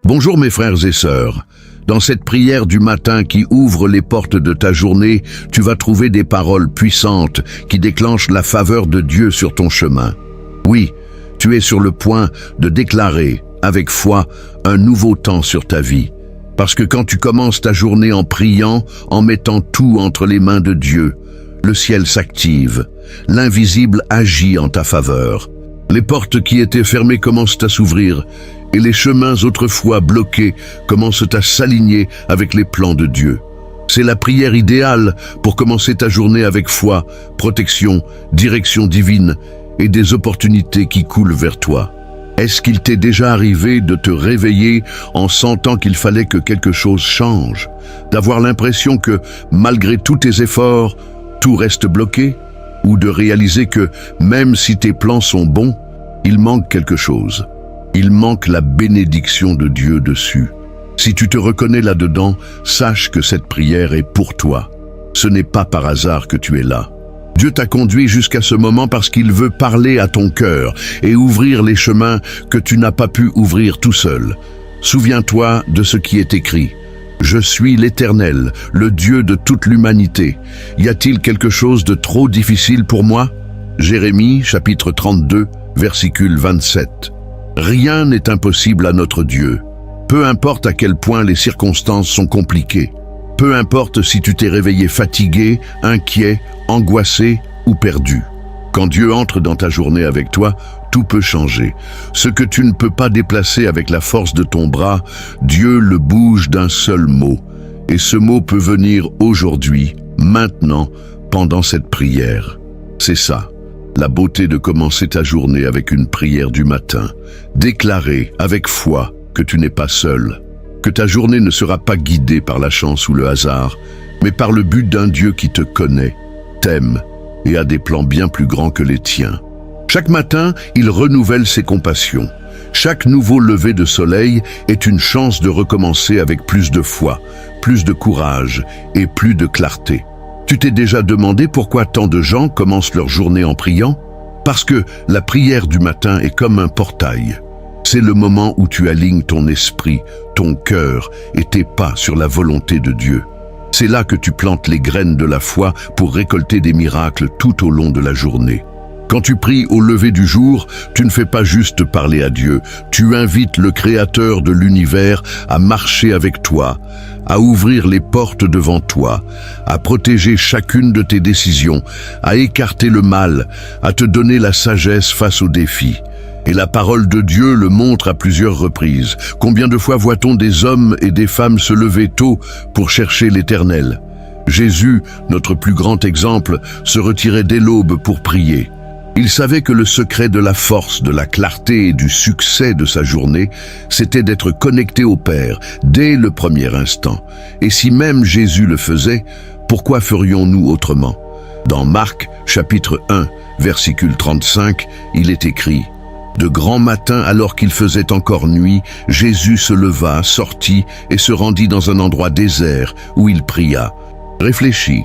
Bonjour mes frères et sœurs. Dans cette prière du matin qui ouvre les portes de ta journée, tu vas trouver des paroles puissantes qui déclenchent la faveur de Dieu sur ton chemin. Oui, tu es sur le point de déclarer, avec foi, un nouveau temps sur ta vie. Parce que quand tu commences ta journée en priant, en mettant tout entre les mains de Dieu, le ciel s'active, l'invisible agit en ta faveur. Les portes qui étaient fermées commencent à s'ouvrir et les chemins autrefois bloqués commencent à s'aligner avec les plans de Dieu. C'est la prière idéale pour commencer ta journée avec foi, protection, direction divine et des opportunités qui coulent vers toi. Est-ce qu'il t'est déjà arrivé de te réveiller en sentant qu'il fallait que quelque chose change, d'avoir l'impression que, malgré tous tes efforts, tout reste bloqué, ou de réaliser que, même si tes plans sont bons, il manque quelque chose. Il manque la bénédiction de Dieu dessus. Si tu te reconnais là-dedans, sache que cette prière est pour toi. Ce n'est pas par hasard que tu es là. Dieu t'a conduit jusqu'à ce moment parce qu'il veut parler à ton cœur et ouvrir les chemins que tu n'as pas pu ouvrir tout seul. Souviens-toi de ce qui est écrit. Je suis l'Éternel, le Dieu de toute l'humanité. Y a-t-il quelque chose de trop difficile pour moi? Jérémie, chapitre 32, versicule 27. Rien n'est impossible à notre Dieu. Peu importe à quel point les circonstances sont compliquées. Peu importe si tu t'es réveillé fatigué, inquiet, angoissé ou perdu. Quand Dieu entre dans ta journée avec toi, tout peut changer. Ce que tu ne peux pas déplacer avec la force de ton bras, Dieu le bouge d'un seul mot. Et ce mot peut venir aujourd'hui, maintenant, pendant cette prière. C'est ça, la beauté de commencer ta journée avec une prière du matin. Déclarer avec foi que tu n'es pas seul, que ta journée ne sera pas guidée par la chance ou le hasard, mais par le but d'un Dieu qui te connaît, t'aime et a des plans bien plus grands que les tiens. Chaque matin, il renouvelle ses compassions. Chaque nouveau lever de soleil est une chance de recommencer avec plus de foi, plus de courage et plus de clarté. Tu t'es déjà demandé pourquoi tant de gens commencent leur journée en priant? Parce que la prière du matin est comme un portail. C'est le moment où tu alignes ton esprit, ton cœur et tes pas sur la volonté de Dieu. C'est là que tu plantes les graines de la foi pour récolter des miracles tout au long de la journée. Quand tu pries au lever du jour, tu ne fais pas juste parler à Dieu, tu invites le Créateur de l'univers à marcher avec toi, à ouvrir les portes devant toi, à protéger chacune de tes décisions, à écarter le mal, à te donner la sagesse face aux défis. Et la parole de Dieu le montre à plusieurs reprises. Combien de fois voit-on des hommes et des femmes se lever tôt pour chercher l'Éternel? Jésus, notre plus grand exemple, se retirait dès l'aube pour prier. Il savait que le secret de la force, de la clarté et du succès de sa journée, c'était d'être connecté au Père dès le premier instant. Et si même Jésus le faisait, pourquoi ferions-nous autrement? Dans Marc, chapitre 1, versicule 35, il est écrit: de grand matin, alors qu'il faisait encore nuit, Jésus se leva, sortit et se rendit dans un endroit désert où il pria. Réfléchis.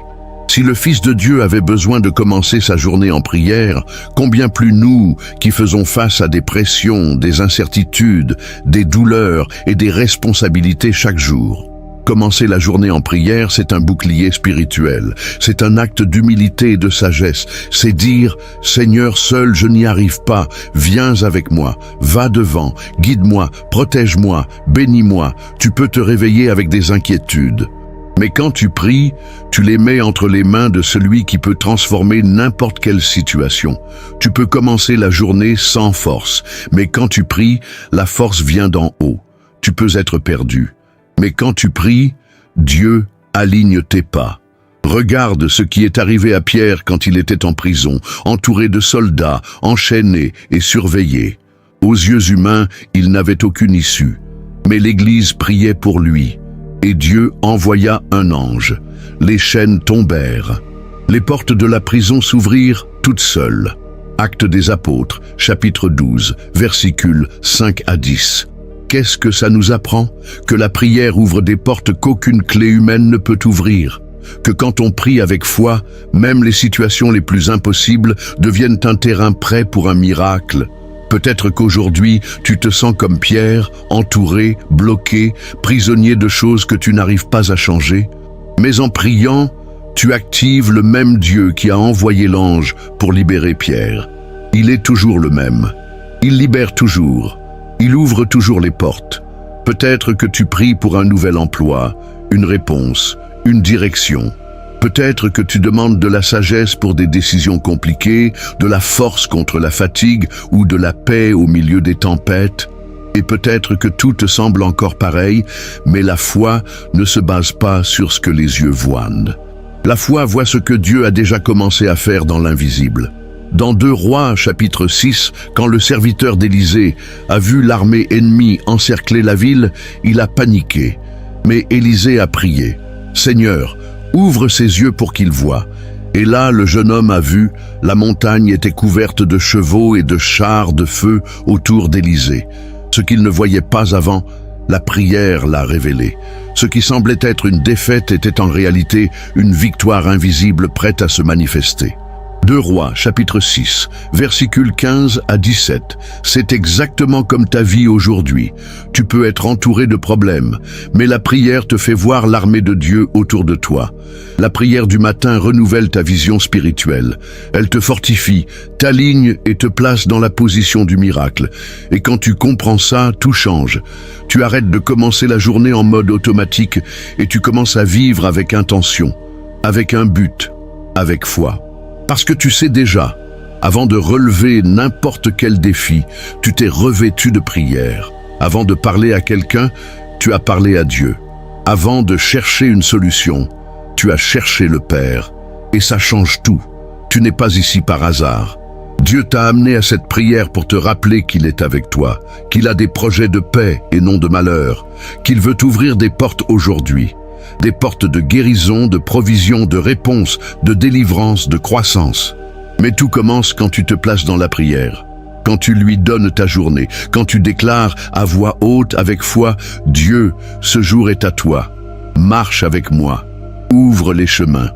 Si le Fils de Dieu avait besoin de commencer sa journée en prière, combien plus nous qui faisons face à des pressions, des incertitudes, des douleurs et des responsabilités chaque jour. Commencer la journée en prière, c'est un bouclier spirituel, c'est un acte d'humilité et de sagesse, c'est dire « Seigneur, seul je n'y arrive pas, viens avec moi, va devant, guide-moi, protège-moi, bénis-moi, tu peux te réveiller avec des inquiétudes. » Mais quand tu pries, tu les mets entre les mains de celui qui peut transformer n'importe quelle situation. Tu peux commencer la journée sans force, mais quand tu pries, la force vient d'en haut. Tu peux être perdu. Mais quand tu pries, Dieu aligne tes pas. Regarde ce qui est arrivé à Pierre quand il était en prison, entouré de soldats, enchaîné et surveillé. Aux yeux humains, il n'avait aucune issue. Mais l'Église priait pour lui. Et Dieu envoya un ange. Les chaînes tombèrent. Les portes de la prison s'ouvrirent toutes seules. Actes des Apôtres, chapitre 12, versicules 5 à 10. Qu'est-ce que ça nous apprend? Que la prière ouvre des portes qu'aucune clé humaine ne peut ouvrir. Que quand on prie avec foi, même les situations les plus impossibles deviennent un terrain prêt pour un miracle. Peut-être qu'aujourd'hui, tu te sens comme Pierre, entouré, bloqué, prisonnier de choses que tu n'arrives pas à changer. Mais en priant, tu actives le même Dieu qui a envoyé l'ange pour libérer Pierre. Il est toujours le même. Il libère toujours. Il ouvre toujours les portes. Peut-être que tu pries pour un nouvel emploi, une réponse, une direction. Peut-être que tu demandes de la sagesse pour des décisions compliquées, de la force contre la fatigue ou de la paix au milieu des tempêtes. Et peut-être que tout te semble encore pareil, mais la foi ne se base pas sur ce que les yeux voient. La foi voit ce que Dieu a déjà commencé à faire dans l'invisible. Dans 2 Rois, chapitre 6, quand le serviteur d'Élisée a vu l'armée ennemie encercler la ville, il a paniqué. Mais Élisée a prié. « Seigneur, ouvre ses yeux pour qu'il voie. » Et là, le jeune homme a vu, la montagne était couverte de chevaux et de chars de feu autour d'Élisée. Ce qu'il ne voyait pas avant, la prière l'a révélé. Ce qui semblait être une défaite était en réalité une victoire invisible prête à se manifester. 2 Rois, chapitre 6, versicules 15 à 17. C'est exactement comme ta vie aujourd'hui. Tu peux être entouré de problèmes, mais la prière te fait voir l'armée de Dieu autour de toi. La prière du matin renouvelle ta vision spirituelle. Elle te fortifie, t'aligne et te place dans la position du miracle. Et quand tu comprends ça, tout change. Tu arrêtes de commencer la journée en mode automatique et tu commences à vivre avec intention, avec un but, avec foi. Parce que tu sais déjà, avant de relever n'importe quel défi, tu t'es revêtu de prière. Avant de parler à quelqu'un, tu as parlé à Dieu. Avant de chercher une solution, tu as cherché le Père. Et ça change tout. Tu n'es pas ici par hasard. Dieu t'a amené à cette prière pour te rappeler qu'il est avec toi, qu'il a des projets de paix et non de malheur, qu'il veut t'ouvrir des portes aujourd'hui. Des portes de guérison, de provision, de réponse, de délivrance, de croissance. Mais tout commence quand tu te places dans la prière, quand tu lui donnes ta journée, quand tu déclares à voix haute avec foi « Dieu, ce jour est à toi. Marche avec moi. Ouvre les chemins.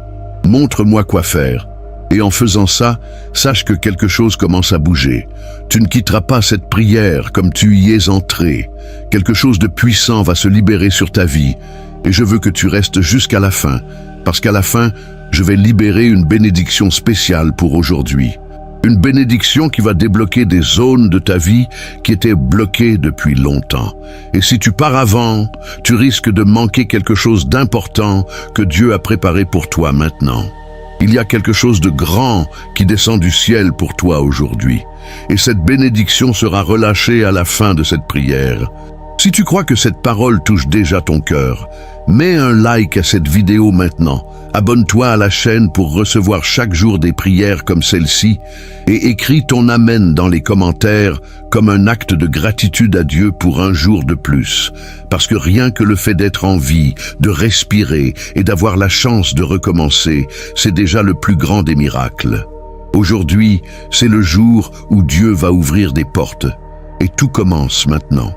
Montre-moi quoi faire. » Et en faisant ça, sache que quelque chose commence à bouger. Tu ne quitteras pas cette prière comme tu y es entré. Quelque chose de puissant va se libérer sur ta vie. Et je veux que tu restes jusqu'à la fin, parce qu'à la fin, je vais libérer une bénédiction spéciale pour aujourd'hui. Une bénédiction qui va débloquer des zones de ta vie qui étaient bloquées depuis longtemps. Et si tu pars avant, tu risques de manquer quelque chose d'important que Dieu a préparé pour toi maintenant. Il y a quelque chose de grand qui descend du ciel pour toi aujourd'hui. Et cette bénédiction sera relâchée à la fin de cette prière. Si tu crois que cette parole touche déjà ton cœur, mets un like à cette vidéo maintenant. Abonne-toi à la chaîne pour recevoir chaque jour des prières comme celle-ci et écris ton Amen dans les commentaires comme un acte de gratitude à Dieu pour un jour de plus. Parce que rien que le fait d'être en vie, de respirer et d'avoir la chance de recommencer, c'est déjà le plus grand des miracles. Aujourd'hui, c'est le jour où Dieu va ouvrir des portes. Et tout commence maintenant.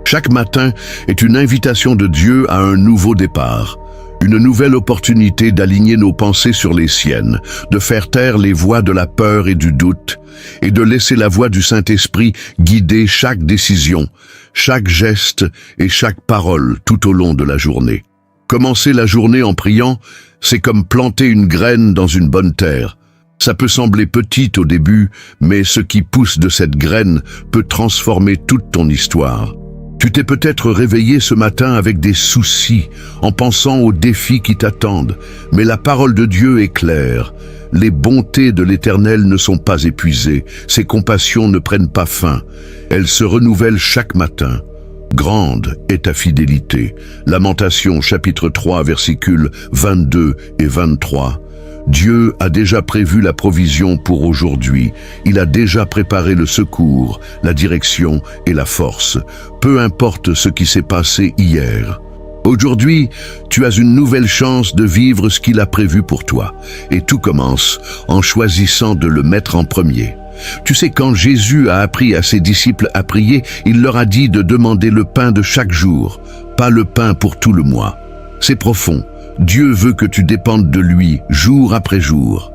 Chaque matin est une invitation de Dieu à un nouveau départ, une nouvelle opportunité d'aligner nos pensées sur les siennes, de faire taire les voix de la peur et du doute, et de laisser la voix du Saint-Esprit guider chaque décision, chaque geste et chaque parole tout au long de la journée. Commencer la journée en priant, c'est comme planter une graine dans une bonne terre. Ça peut sembler petit au début, mais ce qui pousse de cette graine peut transformer toute ton histoire. Tu t'es peut-être réveillé ce matin avec des soucis, en pensant aux défis qui t'attendent, mais la parole de Dieu est claire. Les bontés de l'Éternel ne sont pas épuisées, ses compassions ne prennent pas fin. Elles se renouvellent chaque matin. Grande est ta fidélité. Lamentations chapitre 3 versicules 22 et 23. Dieu a déjà prévu la provision pour aujourd'hui. Il a déjà préparé le secours, la direction et la force. Peu importe ce qui s'est passé hier. Aujourd'hui, tu as une nouvelle chance de vivre ce qu'il a prévu pour toi. Et tout commence en choisissant de le mettre en premier. Tu sais, quand Jésus a appris à ses disciples à prier, il leur a dit de demander le pain de chaque jour, pas le pain pour tout le mois. C'est profond. Dieu veut que tu dépendes de lui jour après jour.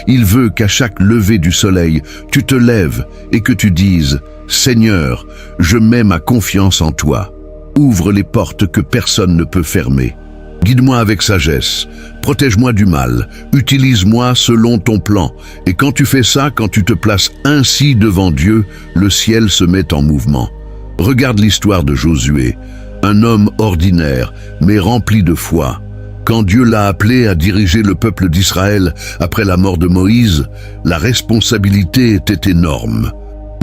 Il veut qu'à chaque lever du soleil, tu te lèves et que tu dises « Seigneur, je mets ma confiance en toi. Ouvre les portes que personne ne peut fermer. Guide-moi avec sagesse, protège-moi du mal, utilise-moi selon ton plan. Et quand tu fais ça, quand tu te places ainsi devant Dieu, le ciel se met en mouvement. Regarde l'histoire de Josué, un homme ordinaire, mais rempli de foi. Quand Dieu l'a appelé à diriger le peuple d'Israël après la mort de Moïse, la responsabilité était énorme.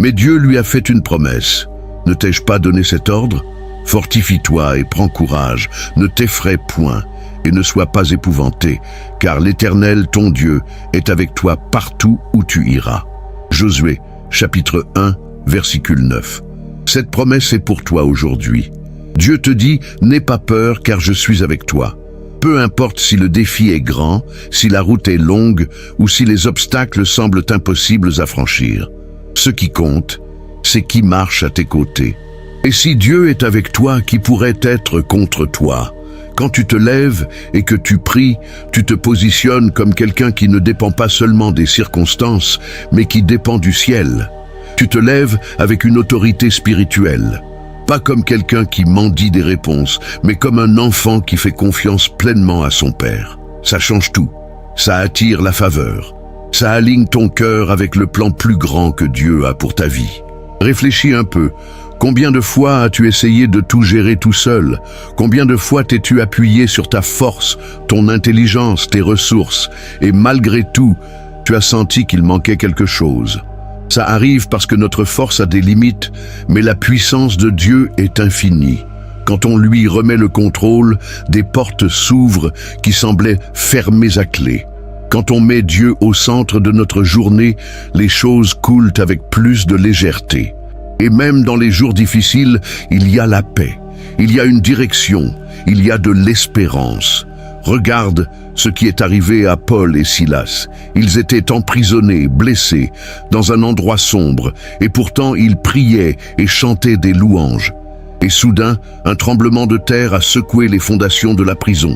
Mais Dieu lui a fait une promesse. Ne t'ai-je pas donné cet ordre ? Fortifie-toi et prends courage, ne t'effraie point et ne sois pas épouvanté, car l'Éternel, ton Dieu, est avec toi partout où tu iras. Josué, chapitre 1, versicule 9. Cette promesse est pour toi aujourd'hui. Dieu te dit, n'aie pas peur car je suis avec toi. Peu importe si le défi est grand, si la route est longue ou si les obstacles semblent impossibles à franchir. Ce qui compte, c'est qui marche à tes côtés. Et si Dieu est avec toi, qui pourrait être contre toi? Quand tu te lèves et que tu pries, tu te positionnes comme quelqu'un qui ne dépend pas seulement des circonstances, mais qui dépend du ciel. Tu te lèves avec une autorité spirituelle. Pas comme quelqu'un qui mendie des réponses, mais comme un enfant qui fait confiance pleinement à son Père. Ça change tout. Ça attire la faveur. Ça aligne ton cœur avec le plan plus grand que Dieu a pour ta vie. Réfléchis un peu. Combien de fois as-tu essayé de tout gérer tout seul? Combien de fois t'es-tu appuyé sur ta force, ton intelligence, tes ressources, et malgré tout, tu as senti qu'il manquait quelque chose? Ça arrive parce que notre force a des limites, mais la puissance de Dieu est infinie. Quand on lui remet le contrôle, des portes s'ouvrent qui semblaient fermées à clé. Quand on met Dieu au centre de notre journée, les choses coulent avec plus de légèreté. Et même dans les jours difficiles, il y a la paix, il y a une direction, il y a de l'espérance. Regarde ce qui est arrivé à Paul et Silas. Ils étaient emprisonnés, blessés, dans un endroit sombre, et pourtant ils priaient et chantaient des louanges. Et soudain, un tremblement de terre a secoué les fondations de la prison.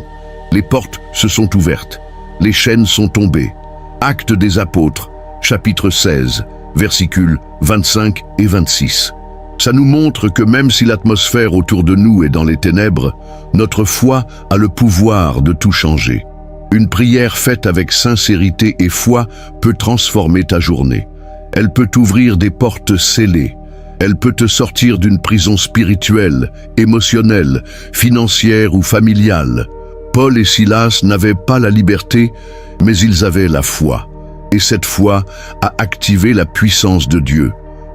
Les portes se sont ouvertes, les chaînes sont tombées. Actes des apôtres, chapitre 16, versicules 25 et 26. Ça nous montre que même si l'atmosphère autour de nous est dans les ténèbres, notre foi a le pouvoir de tout changer. Une prière faite avec sincérité et foi peut transformer ta journée. Elle peut t'ouvrir des portes scellées. Elle peut te sortir d'une prison spirituelle, émotionnelle, financière ou familiale. Paul et Silas n'avaient pas la liberté, mais ils avaient la foi. Et cette foi a activé la puissance de Dieu.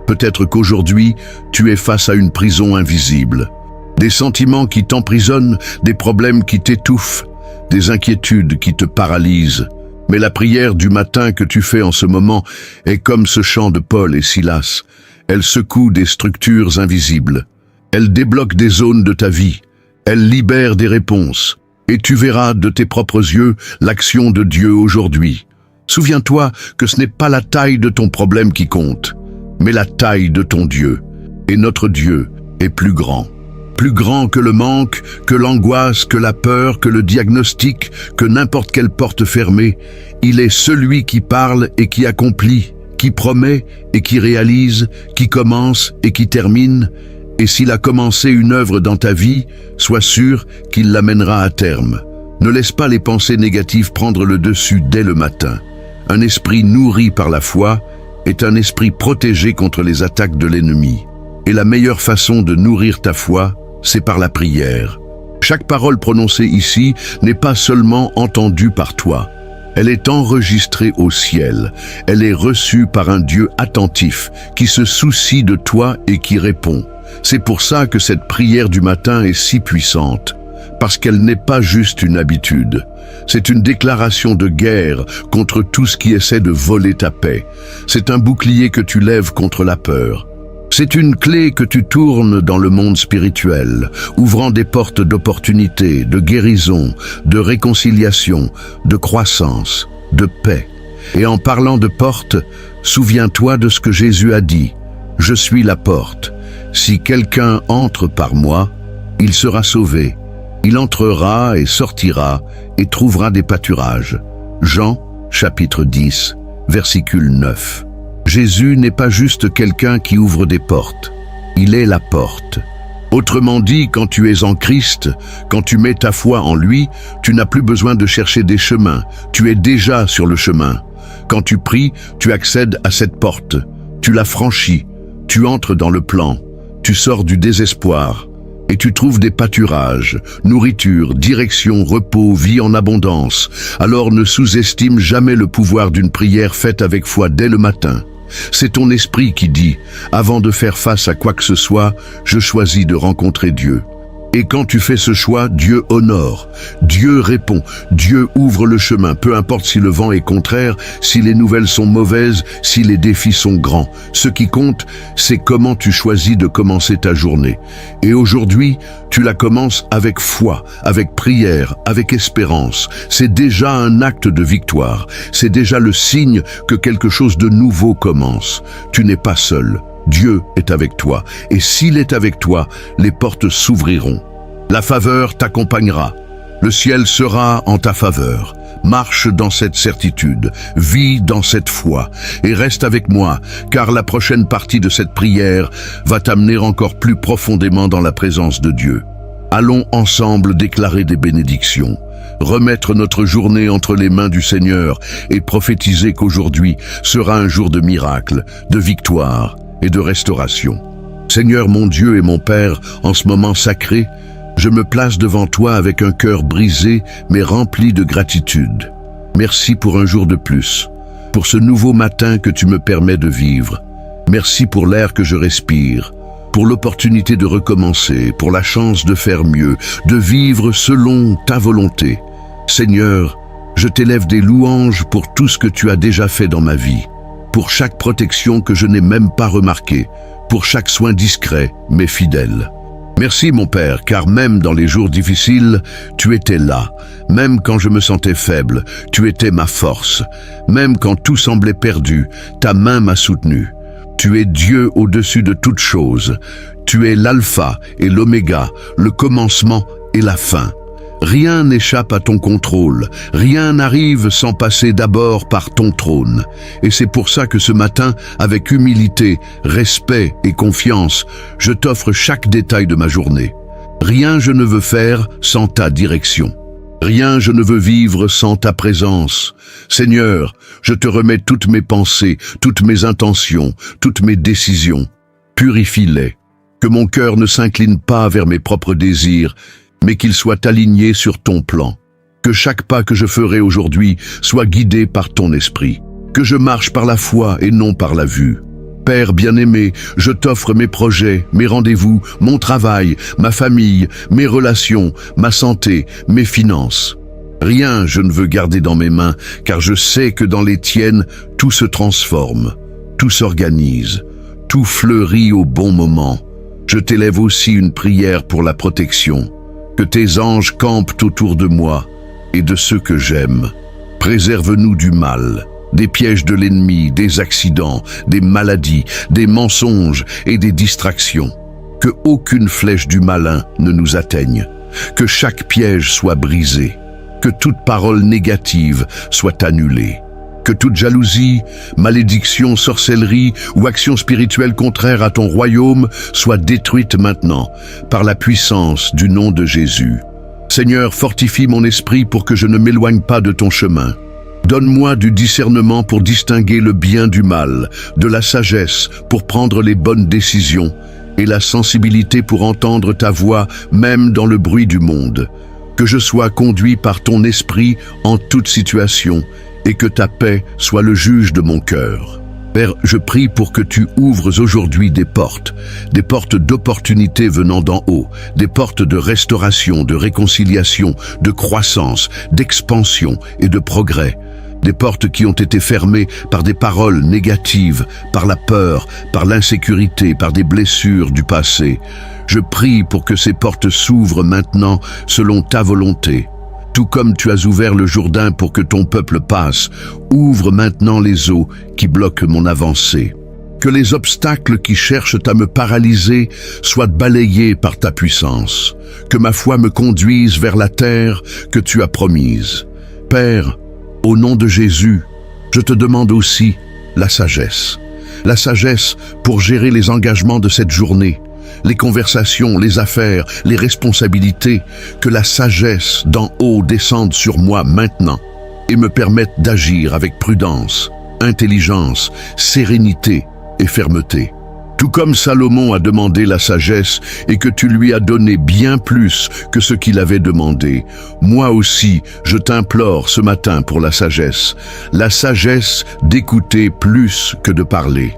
Peut-être qu'aujourd'hui, tu es face à une prison invisible. Des sentiments qui t'emprisonnent, des problèmes qui t'étouffent, des inquiétudes qui te paralysent. Mais la prière du matin que tu fais en ce moment est comme ce chant de Paul et Silas. Elle secoue des structures invisibles. Elle débloque des zones de ta vie. Elle libère des réponses. Et tu verras de tes propres yeux l'action de Dieu aujourd'hui. Souviens-toi que ce n'est pas la taille de ton problème qui compte, mais la taille de ton Dieu. Et notre Dieu est plus grand. Plus grand que le manque, que l'angoisse, que la peur, que le diagnostic, que n'importe quelle porte fermée. Il est celui qui parle et qui accomplit, qui promet et qui réalise, qui commence et qui termine. Et s'il a commencé une œuvre dans ta vie, sois sûr qu'il l'amènera à terme. Ne laisse pas les pensées négatives prendre le dessus dès le matin. Un esprit nourri par la foi est un esprit protégé contre les attaques de l'ennemi. Et la meilleure façon de nourrir ta foi, c'est par la prière. Chaque parole prononcée ici n'est pas seulement entendue par toi. Elle est enregistrée au ciel. Elle est reçue par un Dieu attentif qui se soucie de toi et qui répond. C'est pour ça que cette prière du matin est si puissante, parce qu'elle n'est pas juste une habitude. C'est une déclaration de guerre contre tout ce qui essaie de voler ta paix. C'est un bouclier que tu lèves contre la peur. C'est une clé que tu tournes dans le monde spirituel, ouvrant des portes d'opportunité, de guérison, de réconciliation, de croissance, de paix. Et en parlant de portes, souviens-toi de ce que Jésus a dit. « Je suis la porte. Si quelqu'un entre par moi, il sera sauvé. Il entrera et sortira et trouvera des pâturages. » Jean, chapitre 10, versicule 9. Jésus n'est pas juste quelqu'un qui ouvre des portes, il est la porte. Autrement dit, quand tu es en Christ, quand tu mets ta foi en lui, tu n'as plus besoin de chercher des chemins, tu es déjà sur le chemin. Quand tu pries, tu accèdes à cette porte, tu la franchis, tu entres dans le plan, tu sors du désespoir et tu trouves des pâturages, nourriture, direction, repos, vie en abondance. Alors ne sous-estime jamais le pouvoir d'une prière faite avec foi dès le matin. C'est ton esprit qui dit, avant de faire face à quoi que ce soit, je choisis de rencontrer Dieu. Et quand tu fais ce choix, Dieu honore, Dieu répond, Dieu ouvre le chemin, peu importe si le vent est contraire, si les nouvelles sont mauvaises, si les défis sont grands. Ce qui compte, c'est comment tu choisis de commencer ta journée. Et aujourd'hui, tu la commences avec foi, avec prière, avec espérance. C'est déjà un acte de victoire, c'est déjà le signe que quelque chose de nouveau commence. Tu n'es pas seul. Dieu est avec toi, et s'il est avec toi, les portes s'ouvriront. La faveur t'accompagnera. Le ciel sera en ta faveur. Marche dans cette certitude, vis dans cette foi, et reste avec moi, car la prochaine partie de cette prière va t'amener encore plus profondément dans la présence de Dieu. Allons ensemble déclarer des bénédictions, remettre notre journée entre les mains du Seigneur et prophétiser qu'aujourd'hui sera un jour de miracle, de victoire et de restauration. Seigneur mon Dieu et mon Père, en ce moment sacré, je me place devant toi avec un cœur brisé mais rempli de gratitude. Merci pour un jour de plus, pour ce nouveau matin que tu me permets de vivre. Merci pour l'air que je respire, pour l'opportunité de recommencer, pour la chance de faire mieux, de vivre selon ta volonté. Seigneur, je t'élève des louanges pour tout ce que tu as déjà fait dans ma vie, pour chaque protection que je n'ai même pas remarquée, pour chaque soin discret mais fidèle. Merci mon Père, car même dans les jours difficiles, tu étais là. Même quand je me sentais faible, tu étais ma force. Même quand tout semblait perdu, ta main m'a soutenu. Tu es Dieu au-dessus de toutes choses. Tu es l'alpha et l'oméga, le commencement et la fin. Rien n'échappe à ton contrôle, rien n'arrive sans passer d'abord par ton trône. Et c'est pour ça que ce matin, avec humilité, respect et confiance, je t'offre chaque détail de ma journée. Rien je ne veux faire sans ta direction. Rien je ne veux vivre sans ta présence. Seigneur, je te remets toutes mes pensées, toutes mes intentions, toutes mes décisions. Purifie-les. Que mon cœur ne s'incline pas vers mes propres désirs, mais qu'il soit aligné sur ton plan. Que chaque pas que je ferai aujourd'hui soit guidé par ton esprit. Que je marche par la foi et non par la vue. Père bien-aimé, je t'offre mes projets, mes rendez-vous, mon travail, ma famille, mes relations, ma santé, mes finances. Rien je ne veux garder dans mes mains, car je sais que dans les tiennes, tout se transforme, tout s'organise, tout fleurit au bon moment. Je t'élève aussi une prière pour la protection. Que tes anges campent autour de moi et de ceux que j'aime. Préserve-nous du mal, des pièges de l'ennemi, des accidents, des maladies, des mensonges et des distractions. Que aucune flèche du malin ne nous atteigne. Que chaque piège soit brisé. Que toute parole négative soit annulée. Que toute jalousie, malédiction, sorcellerie ou action spirituelle contraire à ton royaume soit détruite maintenant par la puissance du nom de Jésus. Seigneur, fortifie mon esprit pour que je ne m'éloigne pas de ton chemin. Donne-moi du discernement pour distinguer le bien du mal, de la sagesse pour prendre les bonnes décisions et la sensibilité pour entendre ta voix même dans le bruit du monde. Que je sois conduit par ton esprit en toute situation et que ta paix soit le juge de mon cœur. Père, je prie pour que tu ouvres aujourd'hui des portes d'opportunités venant d'en haut, des portes de restauration, de réconciliation, de croissance, d'expansion et de progrès. Des portes qui ont été fermées par des paroles négatives, par la peur, par l'insécurité, par des blessures du passé. Je prie pour que ces portes s'ouvrent maintenant selon ta volonté. Tout comme tu as ouvert le Jourdain pour que ton peuple passe, ouvre maintenant les eaux qui bloquent mon avancée. Que les obstacles qui cherchent à me paralyser soient balayés par ta puissance. Que ma foi me conduise vers la terre que tu as promise. Père, Au nom de Jésus, je te demande aussi la sagesse. La sagesse pour gérer les engagements de cette journée, les conversations, les affaires, les responsabilités, que la sagesse d'en haut descende sur moi maintenant et me permette d'agir avec prudence, intelligence, sérénité et fermeté. Tout comme Salomon a demandé la sagesse et que tu lui as donné bien plus que ce qu'il avait demandé, moi aussi je t'implore ce matin pour la sagesse d'écouter plus que de parler,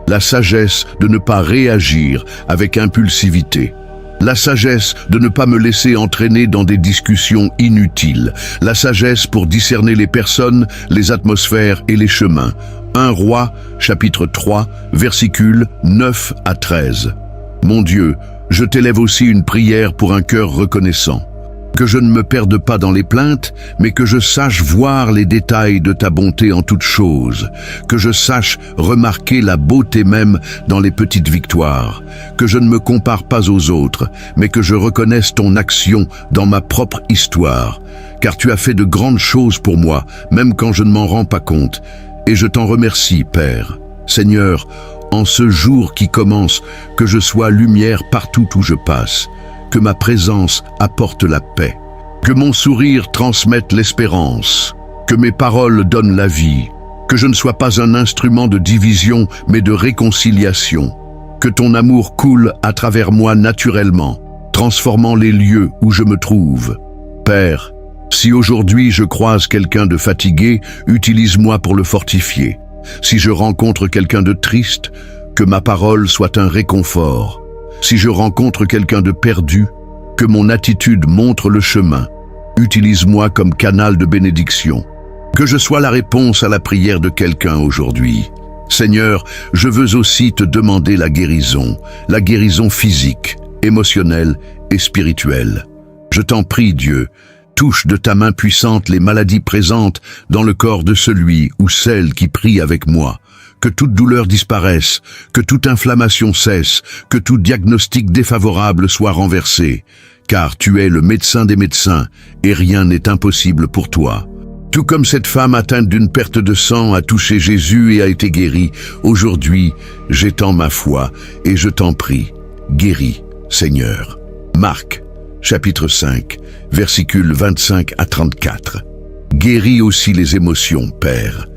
la sagesse de ne pas réagir avec impulsivité, la sagesse de ne pas me laisser entraîner dans des discussions inutiles, la sagesse pour discerner les personnes, les atmosphères et les chemins. 1 Roi, chapitre 3, versicules 9 à 13. Mon Dieu, je t'élève aussi une prière pour un cœur reconnaissant. Que je ne me perde pas dans les plaintes, mais que je sache voir les détails de ta bonté en toutes choses, que je sache remarquer la beauté même dans les petites victoires, que je ne me compare pas aux autres, mais que je reconnaisse ton action dans ma propre histoire, car tu as fait de grandes choses pour moi, même quand je ne m'en rends pas compte, et je t'en remercie, Père. Seigneur, en ce jour qui commence, que je sois lumière partout où je passe, que ma présence apporte la paix, que mon sourire transmette l'espérance, que mes paroles donnent la vie, que je ne sois pas un instrument de division mais de réconciliation, que ton amour coule à travers moi naturellement, transformant les lieux où je me trouve. Père, si aujourd'hui je croise quelqu'un de fatigué, utilise-moi pour le fortifier. Si je rencontre quelqu'un de triste, que ma parole soit un réconfort. Si je rencontre quelqu'un de perdu, que mon attitude montre le chemin. Utilise-moi comme canal de bénédiction. Que je sois la réponse à la prière de quelqu'un aujourd'hui. Seigneur, je veux aussi te demander la guérison physique, émotionnelle et spirituelle. Je t'en prie, Dieu, touche de ta main puissante les maladies présentes dans le corps de celui ou celle qui prie avec moi. Que toute douleur disparaisse, que toute inflammation cesse, que tout diagnostic défavorable soit renversé, car tu es le médecin des médecins et rien n'est impossible pour toi. Tout comme cette femme atteinte d'une perte de sang a touché Jésus et a été guérie, aujourd'hui j'étends ma foi et je t'en prie, guéris, Seigneur. Marc, chapitre 5, versicules 25 à 34. Guéris aussi les émotions, Père.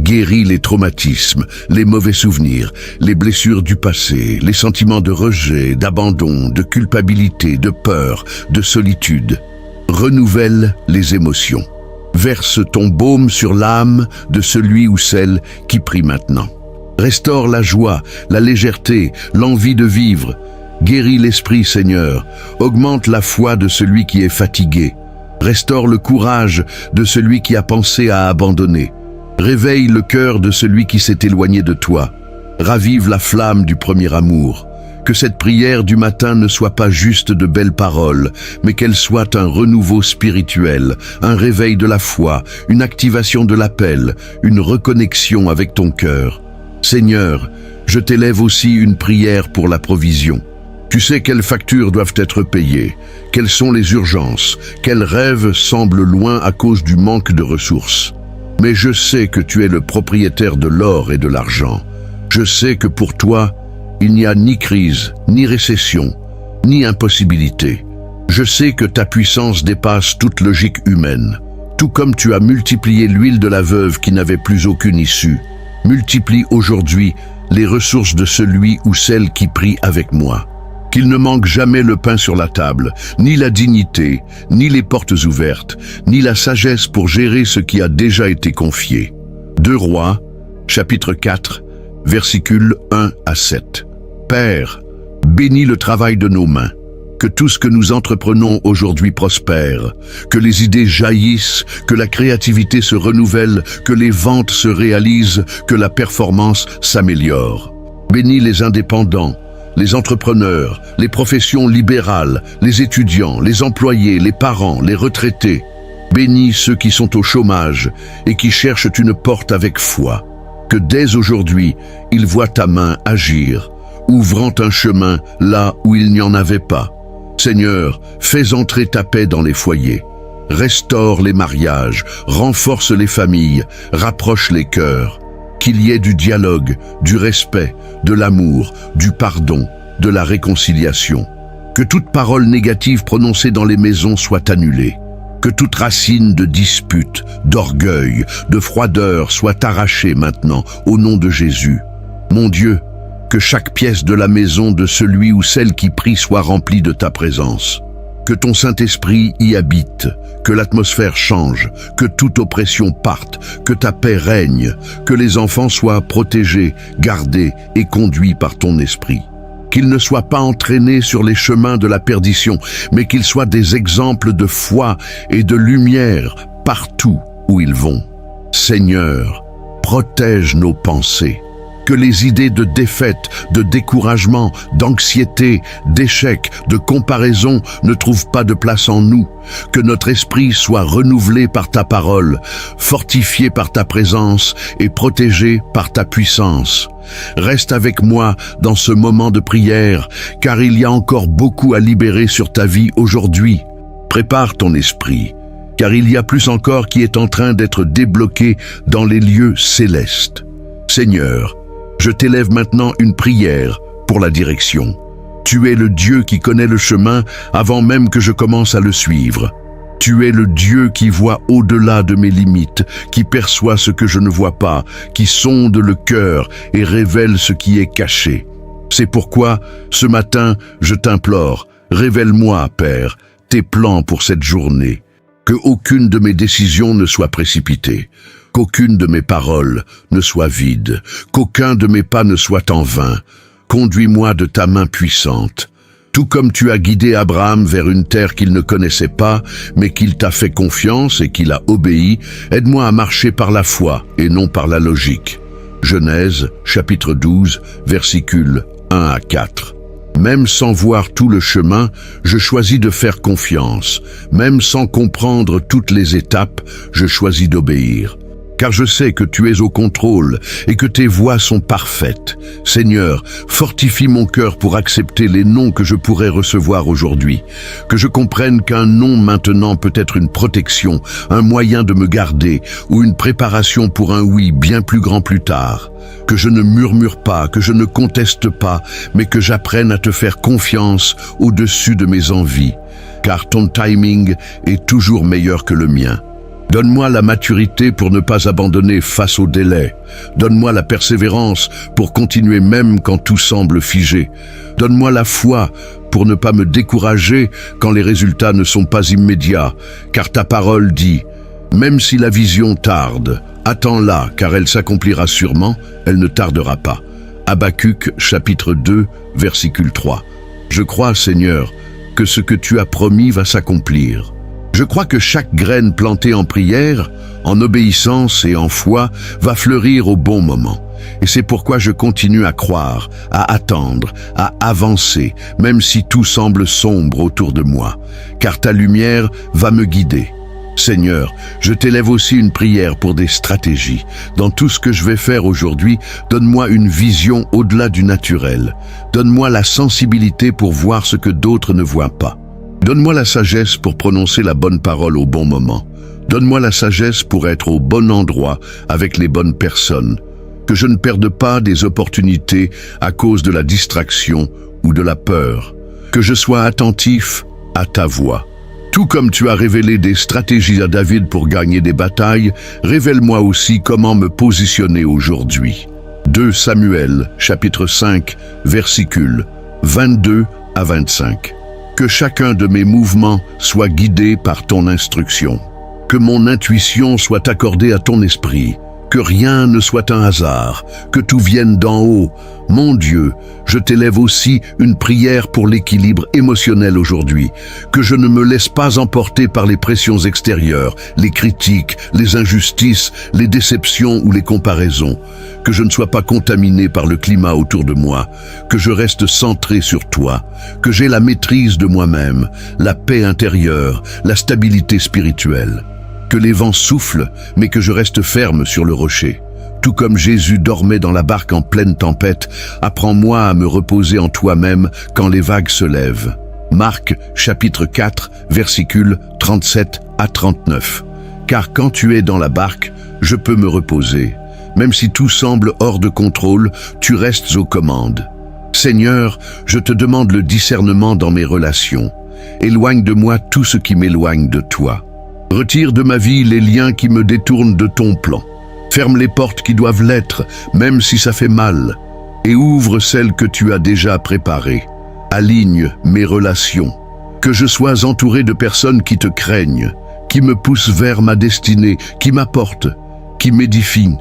Guéris les traumatismes, les mauvais souvenirs, les blessures du passé, les sentiments de rejet, d'abandon, de culpabilité, de peur, de solitude. Renouvelle les émotions. Verse ton baume sur l'âme de celui ou celle qui prie maintenant. Restaure la joie, la légèreté, l'envie de vivre. Guéris l'esprit, Seigneur. Augmente la foi de celui qui est fatigué. Restaure le courage de celui qui a pensé à abandonner. Réveille le cœur de celui qui s'est éloigné de toi. Ravive la flamme du premier amour. Que cette prière du matin ne soit pas juste de belles paroles, mais qu'elle soit un renouveau spirituel, un réveil de la foi, une activation de l'appel, une reconnexion avec ton cœur. Seigneur, je t'élève aussi une prière pour la provision. Tu sais quelles factures doivent être payées, quelles sont les urgences, quels rêves semblent loin à cause du manque de ressources. Mais je sais que tu es le propriétaire de l'or et de l'argent. Je sais que pour toi, il n'y a ni crise, ni récession, ni impossibilité. Je sais que ta puissance dépasse toute logique humaine. Tout comme tu as multiplié l'huile de la veuve qui n'avait plus aucune issue, multiplie aujourd'hui les ressources de celui ou celle qui prie avec moi. Qu'il ne manque jamais le pain sur la table, ni la dignité, ni les portes ouvertes, ni la sagesse pour gérer ce qui a déjà été confié. 2 Rois, chapitre 4, versicules 1 à 7. Père, bénis le travail de nos mains. Que tout ce que nous entreprenons aujourd'hui prospère, que les idées jaillissent, que la créativité se renouvelle, que les ventes se réalisent, que la performance s'améliore. Bénis les indépendants, les entrepreneurs, les professions libérales, les étudiants, les employés, les parents, les retraités. Bénis ceux qui sont au chômage et qui cherchent une porte avec foi. Que dès aujourd'hui, ils voient ta main agir, ouvrant un chemin là où il n'y en avait pas. Seigneur, fais entrer ta paix dans les foyers. Restaure les mariages, renforce les familles, rapproche les cœurs. Qu'il y ait du dialogue, du respect, de l'amour, du pardon, de la réconciliation. Que toute parole négative prononcée dans les maisons soit annulée. Que toute racine de dispute, d'orgueil, de froideur soit arrachée maintenant, au nom de Jésus. Mon Dieu, que chaque pièce de la maison de celui ou celle qui prie soit remplie de ta présence. Que ton Saint-Esprit y habite, que l'atmosphère change, que toute oppression parte, que ta paix règne, que les enfants soient protégés, gardés et conduits par ton Esprit. Qu'ils ne soient pas entraînés sur les chemins de la perdition, mais qu'ils soient des exemples de foi et de lumière partout où ils vont. Seigneur, protège nos pensées. Que les idées de défaite, de découragement, d'anxiété, d'échec, de comparaison ne trouvent pas de place en nous. Que notre esprit soit renouvelé par ta parole, fortifié par ta présence et protégé par ta puissance. Reste avec moi dans ce moment de prière, car il y a encore beaucoup à libérer sur ta vie aujourd'hui. Prépare ton esprit, car il y a plus encore qui est en train d'être débloqué dans les lieux célestes. Seigneur, je t'élève maintenant une prière pour la direction. Tu es le Dieu qui connaît le chemin avant même que je commence à le suivre. Tu es le Dieu qui voit au-delà de mes limites, qui perçoit ce que je ne vois pas, qui sonde le cœur et révèle ce qui est caché. C'est pourquoi, ce matin, je t'implore, révèle-moi, Père, tes plans pour cette journée. Que aucune de mes décisions ne soit précipitée. Qu'aucune de mes paroles ne soit vide, qu'aucun de mes pas ne soit en vain. Conduis-moi de ta main puissante. Tout comme tu as guidé Abraham vers une terre qu'il ne connaissait pas, mais qu'il t'a fait confiance et qu'il a obéi, aide-moi à marcher par la foi et non par la logique. Genèse, chapitre 12, versicules 1 à 4. Même sans voir tout le chemin, je choisis de faire confiance. Même sans comprendre toutes les étapes, je choisis d'obéir. Car je sais que tu es au contrôle et que tes voies sont parfaites. Seigneur, fortifie mon cœur pour accepter les noms que je pourrais recevoir aujourd'hui. Que je comprenne qu'un nom maintenant peut être une protection, un moyen de me garder ou une préparation pour un oui bien plus grand plus tard. Que je ne murmure pas, que je ne conteste pas, mais que j'apprenne à te faire confiance au-dessus de mes envies. Car ton timing est toujours meilleur que le mien. Donne-moi la maturité pour ne pas abandonner face au délai. Donne-moi la persévérance pour continuer même quand tout semble figé. Donne-moi la foi pour ne pas me décourager quand les résultats ne sont pas immédiats, car ta parole dit « Même si la vision tarde, attends-la, car elle s'accomplira sûrement, elle ne tardera pas. » Habacuc, chapitre 2, versicule 3. Je crois, Seigneur, que ce que tu as promis va s'accomplir. Je crois que chaque graine plantée en prière, en obéissance et en foi va fleurir au bon moment. Et c'est pourquoi je continue à croire, à attendre, à avancer, même si tout semble sombre autour de moi, car ta lumière va me guider. Seigneur, je t'élève aussi une prière pour des stratégies. Dans tout ce que je vais faire aujourd'hui, donne-moi une vision au-delà du naturel. Donne-moi la sensibilité pour voir ce que d'autres ne voient pas. Donne-moi la sagesse pour prononcer la bonne parole au bon moment. Donne-moi la sagesse pour être au bon endroit avec les bonnes personnes. Que je ne perde pas des opportunités à cause de la distraction ou de la peur. Que je sois attentif à ta voix. Tout comme tu as révélé des stratégies à David pour gagner des batailles, révèle-moi aussi comment me positionner aujourd'hui. 2 Samuel, chapitre 5, versicules 22 à 25. Que chacun de mes mouvements soit guidé par ton instruction. Que mon intuition soit accordée à ton esprit. Que rien ne soit un hasard. Que tout vienne d'en haut. Mon Dieu, je t'élève aussi une prière pour l'équilibre émotionnel aujourd'hui. Que je ne me laisse pas emporter par les pressions extérieures, les critiques, les injustices, les déceptions ou les comparaisons. Que je ne sois pas contaminé par le climat autour de moi. Que je reste centré sur toi. Que j'ai la maîtrise de moi-même, la paix intérieure, la stabilité spirituelle. Que les vents soufflent, mais que je reste ferme sur le rocher. Tout comme Jésus dormait dans la barque en pleine tempête, apprends-moi à me reposer en toi-même quand les vagues se lèvent. Marc chapitre 4, versicules 37 à 39. Car quand tu es dans la barque, je peux me reposer. Même si tout semble hors de contrôle, tu restes aux commandes. Seigneur, je te demande le discernement dans mes relations. Éloigne de moi tout ce qui m'éloigne de toi. Retire de ma vie les liens qui me détournent de ton plan. Ferme les portes qui doivent l'être, même si ça fait mal, et ouvre celles que tu as déjà préparées. Aligne mes relations. Que je sois entouré de personnes qui te craignent, qui me poussent vers ma destinée, qui m'apportent, qui m'édifient,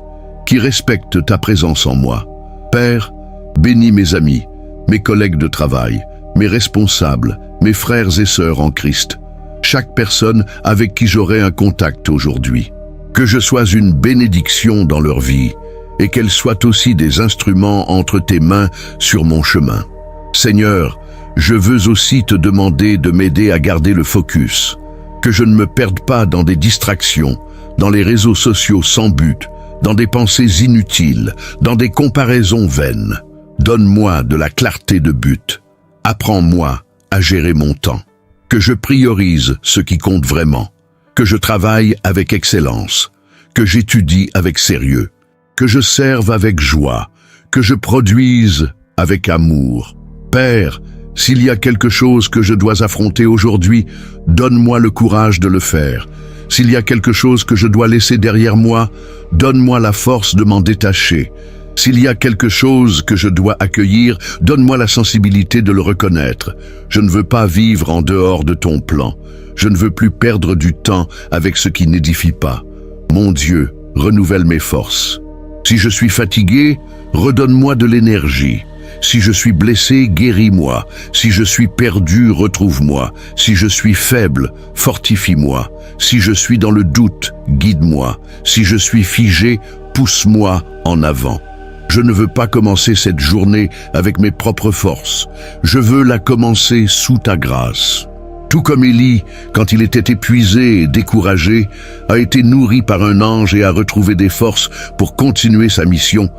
qui respectent ta présence en moi. Père, bénis mes amis, mes collègues de travail, mes responsables, mes frères et sœurs en Christ, chaque personne avec qui j'aurai un contact aujourd'hui. Que je sois une bénédiction dans leur vie et qu'elles soient aussi des instruments entre tes mains sur mon chemin. Seigneur, je veux aussi te demander de m'aider à garder le focus, que je ne me perde pas dans des distractions, dans les réseaux sociaux sans but, dans des pensées inutiles, dans des comparaisons vaines. Donne-moi de la clarté de but. Apprends-moi à gérer mon temps. Que je priorise ce qui compte vraiment. Que je travaille avec excellence. Que j'étudie avec sérieux. Que je serve avec joie. Que je produise avec amour. Père, s'il y a quelque chose que je dois affronter aujourd'hui, donne-moi le courage de le faire. S'il y a quelque chose que je dois laisser derrière moi, donne-moi la force de m'en détacher. S'il y a quelque chose que je dois accueillir, donne-moi la sensibilité de le reconnaître. Je ne veux pas vivre en dehors de ton plan. Je ne veux plus perdre du temps avec ce qui n'édifie pas. Mon Dieu, renouvelle mes forces. Si je suis fatigué, redonne-moi de l'énergie. Si je suis blessé, guéris-moi. Si je suis perdu, retrouve-moi. Si je suis faible, fortifie-moi. Si je suis dans le doute, guide-moi. Si je suis figé, pousse-moi en avant. Je ne veux pas commencer cette journée avec mes propres forces. Je veux la commencer sous ta grâce. Tout comme Élie, quand il était épuisé et découragé, a été nourri par un ange et a retrouvé des forces pour continuer sa mission,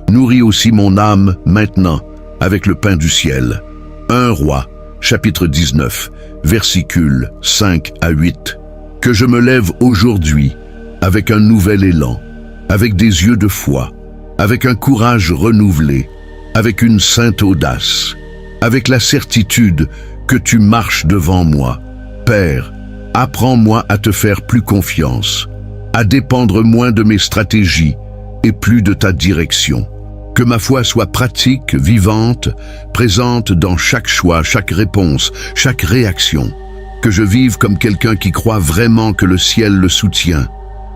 nourris aussi mon âme maintenant avec le pain du ciel. 1 Roi, chapitre 19, versicules 5 à 8. Que je me lève aujourd'hui avec un nouvel élan, avec des yeux de foi, avec un courage renouvelé, avec une sainte audace, avec la certitude que tu marches devant moi. Père, apprends-moi à te faire plus confiance, à dépendre moins de mes stratégies et plus de ta direction. Que ma foi soit pratique, vivante, présente dans chaque choix, chaque réponse, chaque réaction. Que je vive comme quelqu'un qui croit vraiment que le ciel le soutient.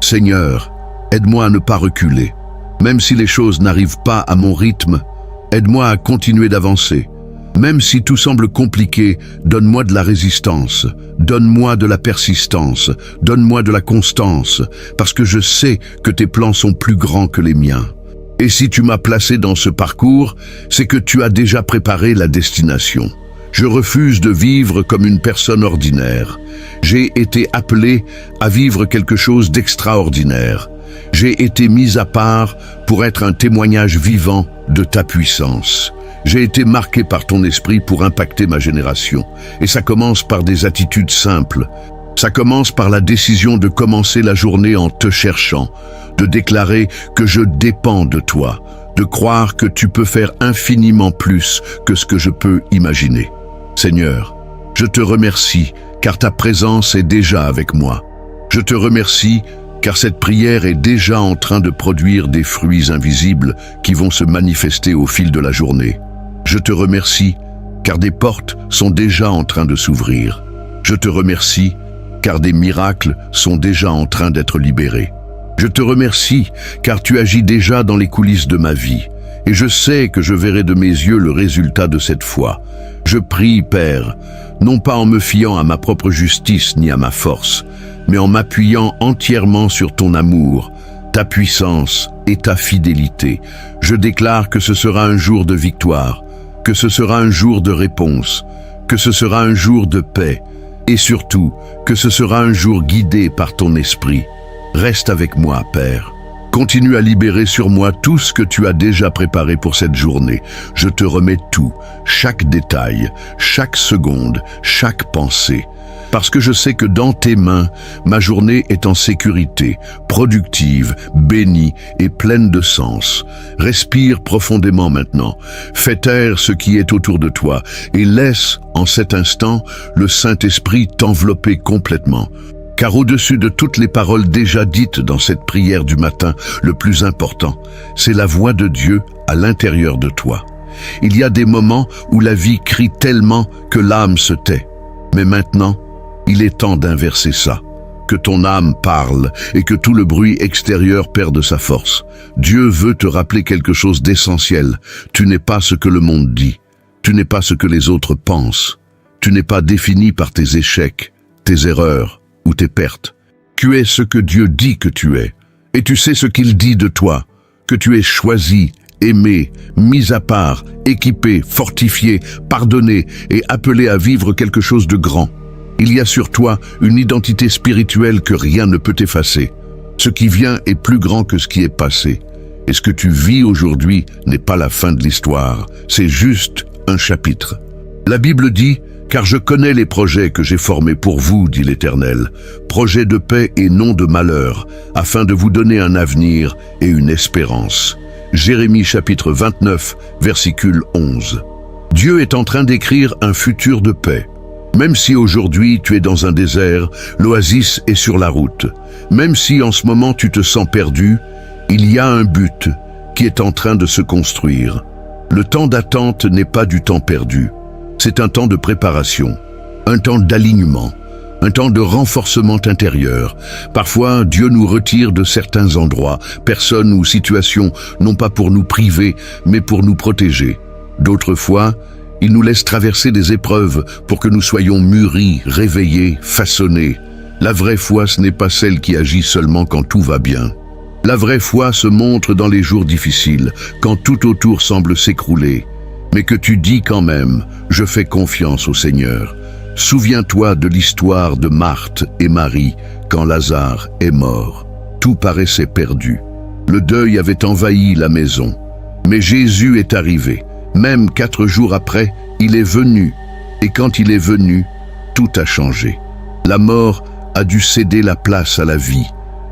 Seigneur, aide-moi à ne pas reculer. Même si les choses n'arrivent pas à mon rythme, aide-moi à continuer d'avancer. Même si tout semble compliqué, donne-moi de la résistance, donne-moi de la persistance, donne-moi de la constance, parce que je sais que tes plans sont plus grands que les miens. Et si tu m'as placé dans ce parcours, c'est que tu as déjà préparé la destination. Je refuse de vivre comme une personne ordinaire. J'ai été appelé à vivre quelque chose d'extraordinaire. J'ai été mis à part pour être un témoignage vivant de ta puissance. J'ai été marqué par ton esprit pour impacter ma génération. Et ça commence par des attitudes simples. Ça commence par la décision de commencer la journée en te cherchant, de déclarer que je dépends de toi, de croire que tu peux faire infiniment plus que ce que je peux imaginer. Seigneur, je te remercie car ta présence est déjà avec moi. Je te remercie car cette prière est déjà en train de produire des fruits invisibles qui vont se manifester au fil de la journée. Je te remercie car des portes sont déjà en train de s'ouvrir. Je te remercie car des miracles sont déjà en train d'être libérés. Je te remercie car tu agis déjà dans les coulisses de ma vie et je sais que je verrai de mes yeux le résultat de cette foi. Je prie, Père, non pas en me fiant à ma propre justice ni à ma force, mais en m'appuyant entièrement sur ton amour, ta puissance et ta fidélité. Je déclare que ce sera un jour de victoire, que ce sera un jour de réponse, que ce sera un jour de paix, et surtout que ce sera un jour guidé par ton esprit. Reste avec moi, Père. Continue à libérer sur moi tout ce que tu as déjà préparé pour cette journée. Je te remets tout, chaque détail, chaque seconde, chaque pensée. Parce que je sais que dans tes mains, ma journée est en sécurité, productive, bénie et pleine de sens. Respire profondément maintenant. Fais taire ce qui est autour de toi et laisse, en cet instant, le Saint-Esprit t'envelopper complètement. Car au-dessus de toutes les paroles déjà dites dans cette prière du matin, le plus important, c'est la voix de Dieu à l'intérieur de toi. Il y a des moments où la vie crie tellement que l'âme se tait. Mais maintenant, il est temps d'inverser ça. Que ton âme parle et que tout le bruit extérieur perde sa force. Dieu veut te rappeler quelque chose d'essentiel. Tu n'es pas ce que le monde dit. Tu n'es pas ce que les autres pensent. Tu n'es pas défini par tes échecs, tes erreurs ou tes pertes. Tu es ce que Dieu dit que tu es. Et tu sais ce qu'il dit de toi. Que tu es choisi, aimé, mis à part, équipé, fortifié, pardonné et appelé à vivre quelque chose de grand. Il y a sur toi une identité spirituelle que rien ne peut effacer. Ce qui vient est plus grand que ce qui est passé. Et ce que tu vis aujourd'hui n'est pas la fin de l'histoire, c'est juste un chapitre. La Bible dit « Car je connais les projets que j'ai formés pour vous, dit l'Éternel, projets de paix et non de malheur, afin de vous donner un avenir et une espérance. » Jérémie chapitre 29, versicule 11. Dieu est en train d'écrire un futur de paix. Même si aujourd'hui tu es dans un désert, l'oasis est sur la route. Même si en ce moment tu te sens perdu, il y a un but qui est en train de se construire. Le temps d'attente n'est pas du temps perdu. C'est un temps de préparation, un temps d'alignement, un temps de renforcement intérieur. Parfois, Dieu nous retire de certains endroits, personnes ou situations, non pas pour nous priver, mais pour nous protéger. D'autres fois, il nous laisse traverser des épreuves pour que nous soyons mûris, réveillés, façonnés. La vraie foi, ce n'est pas celle qui agit seulement quand tout va bien. La vraie foi se montre dans les jours difficiles, quand tout autour semble s'écrouler. Mais que tu dis quand même, je fais confiance au Seigneur. Souviens-toi de l'histoire de Marthe et Marie quand Lazare est mort. Tout paraissait perdu. Le deuil avait envahi la maison. Mais Jésus est arrivé. Même 4 jours après, il est venu. Et quand il est venu, tout a changé. La mort a dû céder la place à la vie.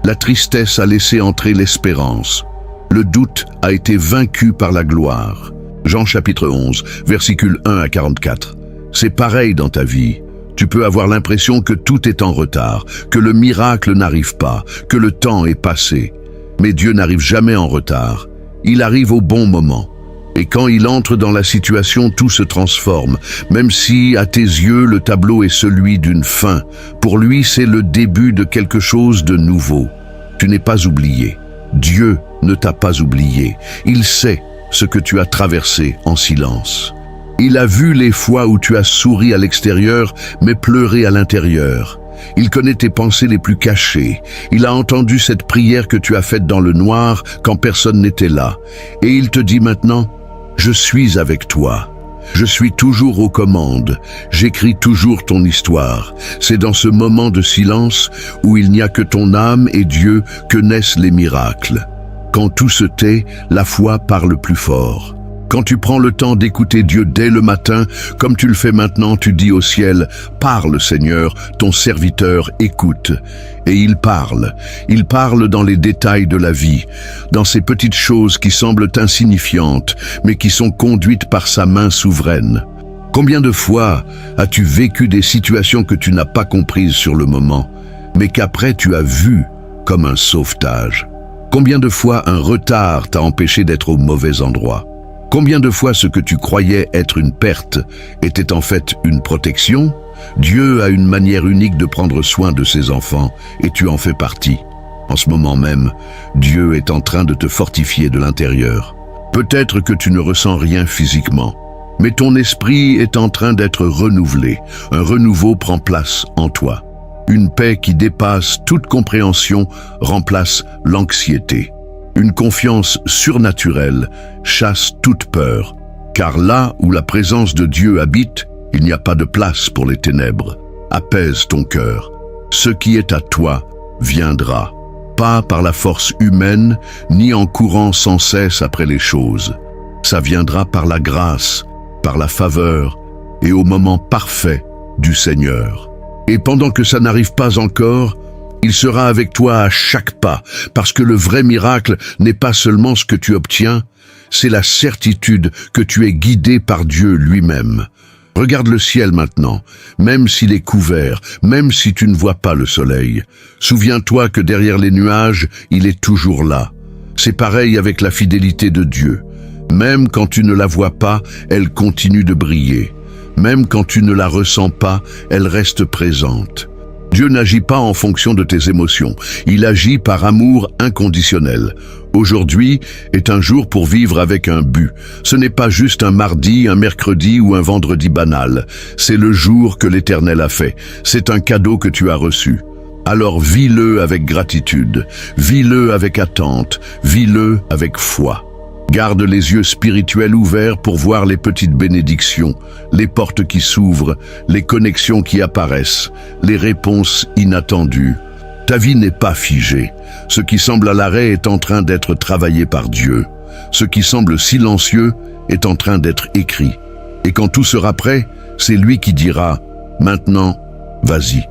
La tristesse a laissé entrer l'espérance. Le doute a été vaincu par la gloire. Jean chapitre 11, versicules 1 à 44. C'est pareil dans ta vie. Tu peux avoir l'impression que tout est en retard, que le miracle n'arrive pas, que le temps est passé. Mais Dieu n'arrive jamais en retard. Il arrive au bon moment. Et quand il entre dans la situation, tout se transforme. Même si, à tes yeux, le tableau est celui d'une fin, pour lui, c'est le début de quelque chose de nouveau. Tu n'es pas oublié. Dieu ne t'a pas oublié. Il sait ce que tu as traversé en silence. Il a vu les fois où tu as souri à l'extérieur, mais pleuré à l'intérieur. Il connaît tes pensées les plus cachées. Il a entendu cette prière que tu as faite dans le noir quand personne n'était là. Et il te dit maintenant, « Je suis avec toi. Je suis toujours aux commandes. J'écris toujours ton histoire. » C'est dans ce moment de silence où il n'y a que ton âme et Dieu que naissent les miracles. Quand tout se tait, la foi parle plus fort. Quand tu prends le temps d'écouter Dieu dès le matin, comme tu le fais maintenant, tu dis au ciel, « Parle Seigneur, ton serviteur écoute. » Et il parle dans les détails de la vie, dans ces petites choses qui semblent insignifiantes, mais qui sont conduites par sa main souveraine. Combien de fois as-tu vécu des situations que tu n'as pas comprises sur le moment, mais qu'après tu as vues comme un sauvetage? Combien de fois un retard t'a empêché d'être au mauvais endroit? Combien de fois ce que tu croyais être une perte était en fait une protection? Dieu a une manière unique de prendre soin de ses enfants et tu en fais partie. En ce moment même, Dieu est en train de te fortifier de l'intérieur. Peut-être que tu ne ressens rien physiquement, mais ton esprit est en train d'être renouvelé. Un renouveau prend place en toi. Une paix qui dépasse toute compréhension remplace l'anxiété. Une confiance surnaturelle chasse toute peur, car là où la présence de Dieu habite, il n'y a pas de place pour les ténèbres. Apaise ton cœur. Ce qui est à toi viendra. pas par la force humaine, ni en courant sans cesse après les choses. Ça viendra par la grâce, par la faveur et au moment parfait du Seigneur. Et pendant que ça n'arrive pas encore, il sera avec toi à chaque pas, parce que le vrai miracle n'est pas seulement ce que tu obtiens, c'est la certitude que tu es guidé par Dieu lui-même. Regarde le ciel maintenant, même s'il est couvert, même si tu ne vois pas le soleil. Souviens-toi que derrière les nuages, il est toujours là. C'est pareil avec la fidélité de Dieu. Même quand tu ne la vois pas, elle continue de briller. Même quand tu ne la ressens pas, elle reste présente. Dieu n'agit pas en fonction de tes émotions. Il agit par amour inconditionnel. Aujourd'hui est un jour pour vivre avec un but. Ce n'est pas juste un mardi, un mercredi ou un vendredi banal. C'est le jour que l'Éternel a fait. C'est un cadeau que tu as reçu. Alors vis-le avec gratitude, vis-le avec attente, vis-le avec foi. Garde les yeux spirituels ouverts pour voir les petites bénédictions, les portes qui s'ouvrent, les connexions qui apparaissent, les réponses inattendues. Ta vie n'est pas figée. Ce qui semble à l'arrêt est en train d'être travaillé par Dieu. Ce qui semble silencieux est en train d'être écrit. Et quand tout sera prêt, c'est lui qui dira « Maintenant, vas-y ».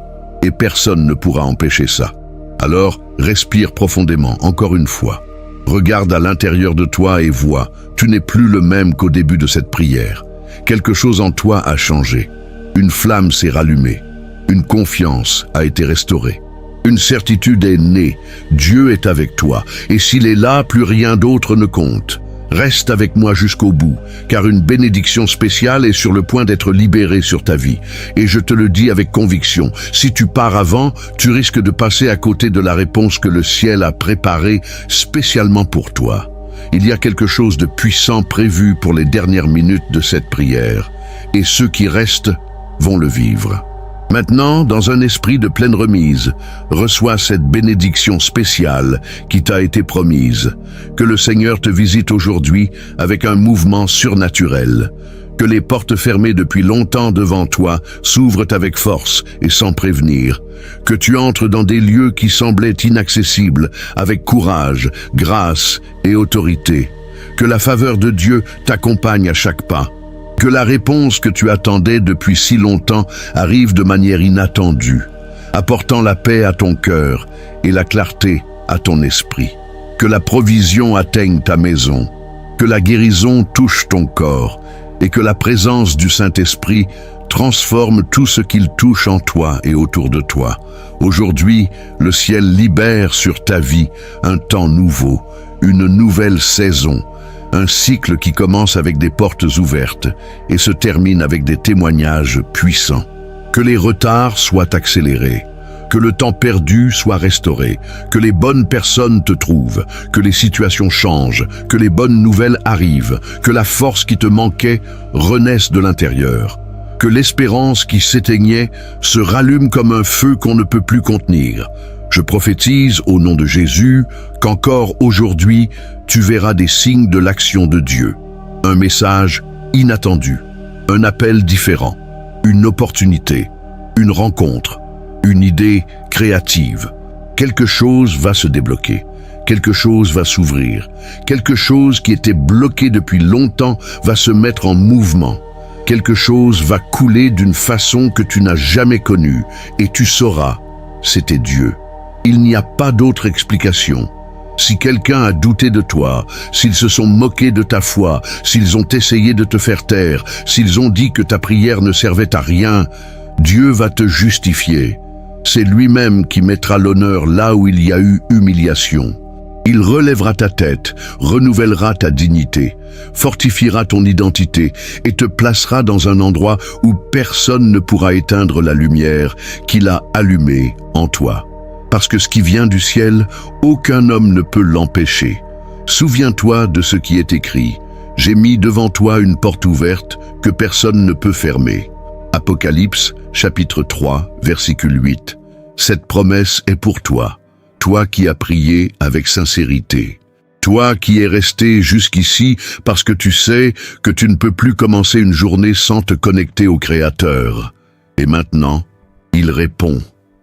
Et personne ne pourra empêcher ça. Alors, respire profondément, encore une fois. Regarde à l'intérieur de toi et vois, tu n'es plus le même qu'au début de cette prière. Quelque chose en toi a changé. Une flamme s'est rallumée. Une confiance a été restaurée. Une certitude est née. Dieu est avec toi. Et s'il est là, plus rien d'autre ne compte. Reste avec moi jusqu'au bout, car une bénédiction spéciale est sur le point d'être libérée sur ta vie. Et je te le dis avec conviction, si tu pars avant, tu risques de passer à côté de la réponse que le ciel a préparée spécialement pour toi. Il y a quelque chose de puissant prévu pour les dernières minutes de cette prière, et ceux qui restent vont le vivre. Maintenant, dans un esprit de pleine remise, reçois cette bénédiction spéciale qui t'a été promise. Que le Seigneur te visite aujourd'hui avec un mouvement surnaturel. Que les portes fermées depuis longtemps devant toi s'ouvrent avec force et sans prévenir. Que tu entres dans des lieux qui semblaient inaccessibles avec courage, grâce et autorité. Que la faveur de Dieu t'accompagne à chaque pas. Que la réponse que tu attendais depuis si longtemps arrive de manière inattendue, apportant la paix à ton cœur et la clarté à ton esprit. Que la provision atteigne ta maison, que la guérison touche ton corps et que la présence du Saint-Esprit transforme tout ce qu'il touche en toi et autour de toi. Aujourd'hui, le ciel libère sur ta vie un temps nouveau, une nouvelle saison. Un cycle qui commence avec des portes ouvertes et se termine avec des témoignages puissants. Que les retards soient accélérés, que le temps perdu soit restauré, que les bonnes personnes te trouvent, que les situations changent, que les bonnes nouvelles arrivent, que la force qui te manquait renaisse de l'intérieur, que l'espérance qui s'éteignait se rallume comme un feu qu'on ne peut plus contenir. Je prophétise au nom de Jésus qu'encore aujourd'hui, tu verras des signes de l'action de Dieu. Un message inattendu, un appel différent, une opportunité, une rencontre, une idée créative. Quelque chose va se débloquer, quelque chose va s'ouvrir, quelque chose qui était bloqué depuis longtemps va se mettre en mouvement. Quelque chose va couler d'une façon que tu n'as jamais connue et tu sauras, c'était Dieu. Il n'y a pas d'autre explication. Si quelqu'un a douté de toi, s'ils se sont moqués de ta foi, s'ils ont essayé de te faire taire, s'ils ont dit que ta prière ne servait à rien, Dieu va te justifier. C'est lui-même qui mettra l'honneur là où il y a eu humiliation. Il relèvera ta tête, renouvellera ta dignité, fortifiera ton identité et te placera dans un endroit où personne ne pourra éteindre la lumière qu'il a allumée en toi. Parce que ce qui vient du ciel, aucun homme ne peut l'empêcher. Souviens-toi de ce qui est écrit. J'ai mis devant toi une porte ouverte que personne ne peut fermer. Apocalypse, chapitre 3, versicule 8. Cette promesse est pour toi, toi qui as prié avec sincérité. Toi qui es resté jusqu'ici parce que tu sais que tu ne peux plus commencer une journée sans te connecter au Créateur. Et maintenant, il répond.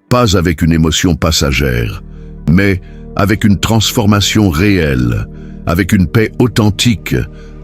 Pas avec une émotion passagère, mais avec une transformation réelle, avec une paix authentique,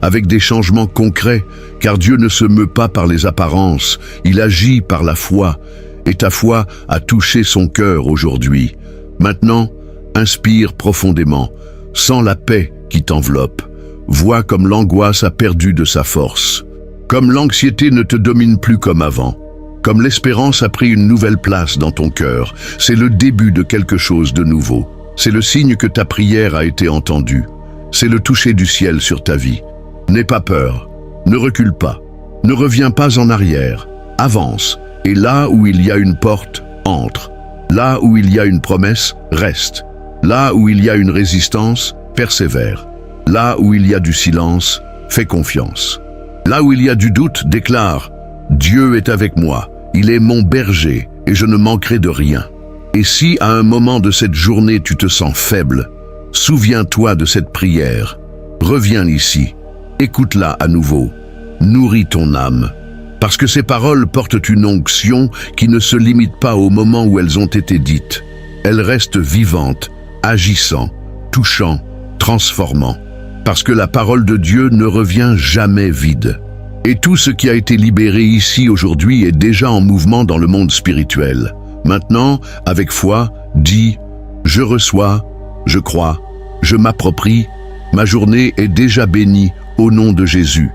avec des changements concrets, car Dieu ne se meut pas par les apparences, il agit par la foi, et ta foi a touché son cœur aujourd'hui. Maintenant, inspire profondément, sens la paix qui t'enveloppe, vois comme l'angoisse a perdu de sa force, comme l'anxiété ne te domine plus comme avant, comme l'espérance a pris une nouvelle place dans ton cœur. C'est le début de quelque chose de nouveau. C'est le signe que ta prière a été entendue. C'est le toucher du ciel sur ta vie. N'aie pas peur, ne recule pas, ne reviens pas en arrière, avance, et là où il y a une porte, entre. Là où il y a une promesse, reste. Là où il y a une résistance, persévère. Là où il y a du silence, fais confiance. Là où il y a du doute, déclare « Dieu est avec moi, il est mon berger et je ne manquerai de rien ». Et si à un moment de cette journée tu te sens faible, souviens-toi de cette prière. Reviens ici, écoute-la à nouveau, nourris ton âme. Parce que ces paroles portent une onction qui ne se limite pas au moment où elles ont été dites. Elles restent vivantes, agissant, touchant, transformant. Parce que la parole de Dieu ne revient jamais vide. Et tout ce qui a été libéré ici aujourd'hui est déjà en mouvement dans le monde spirituel. Maintenant, avec foi, dis « Je reçois, je crois, je m'approprie, ma journée est déjà bénie au nom de Jésus ».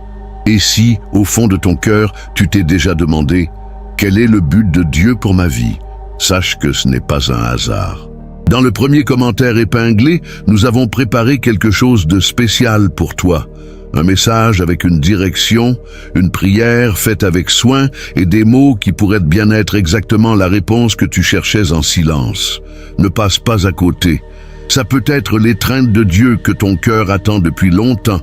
Et si, au fond de ton cœur, tu t'es déjà demandé « Quel est le but de Dieu pour ma vie ?» Sache que ce n'est pas un hasard. Dans le premier commentaire épinglé, nous avons préparé quelque chose de spécial pour toi. Un message avec une direction, une prière faite avec soin et des mots qui pourraient bien être exactement la réponse que tu cherchais en silence. Ne passe pas à côté. Ça peut être l'étreinte de Dieu que ton cœur attend depuis longtemps.